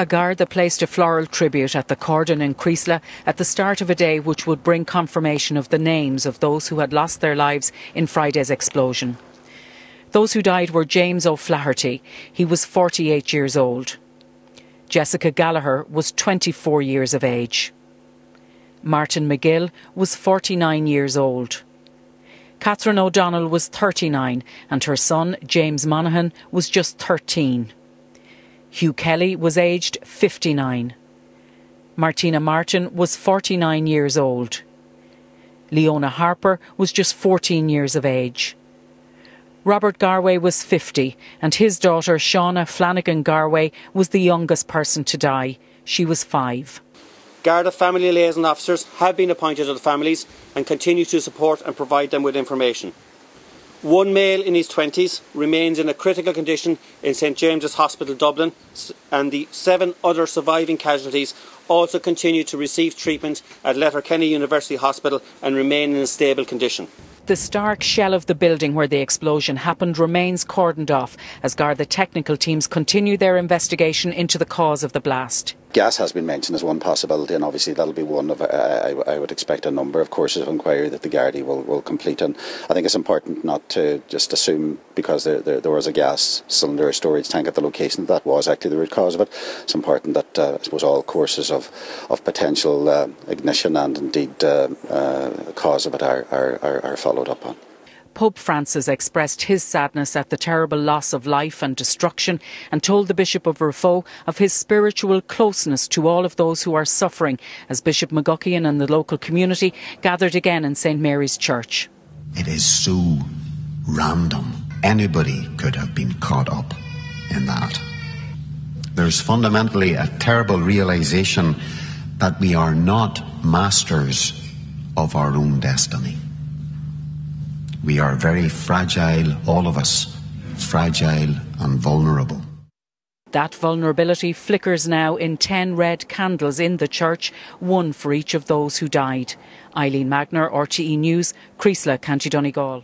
A Garda placed a floral tribute at the Cordon in Creeslough at the start of a day which would bring confirmation of the names of those who had lost their lives in Friday's explosion. Those who died were James O'Flaherty. He was 48 years old. Jessica Gallagher was 24 years of age. Martin McGill was 49 years old. Catherine O'Donnell was 39 and her son, James Monaghan, was just 13. Hugh Kelly was aged 59. Martina Martin was 49 years old. Leona Harper was just 14 years of age. Robert Garway was 50 and his daughter Shauna Flanagan Garway was the youngest person to die. She was 5. Garda family liaison officers have been appointed to the families and continue to support and provide them with information. One male in his 20s remains in a critical condition in St James's Hospital, Dublin, and the 7 other surviving casualties also continue to receive treatment at Letterkenny University Hospital and remain in a stable condition. The stark shell of the building where the explosion happened remains cordoned off as Garda technical teams continue their investigation into the cause of the blast. Gas has been mentioned as one possibility, and obviously that'll be one of, I would expect, a number of courses of inquiry that the Gardaí will complete. And I think it's important not to just assume because there was a gas cylinder or storage tank at the location that was actually the root cause of it. It's important that I suppose all courses of potential ignition and indeed cause of it are followed up on. Pope Francis expressed his sadness at the terrible loss of life and destruction and told the Bishop of Rafo of his spiritual closeness to all of those who are suffering as Bishop McGuckian and the local community gathered again in St Mary's Church. It is so random. Anybody could have been caught up in that. There's fundamentally a terrible realisation that we are not masters of our own destiny. We are very fragile, all of us, fragile and vulnerable. That vulnerability flickers now in 10 red candles in the church, one for each of those who died. Eileen Magner, RTE News, Creeslough, County Donegal.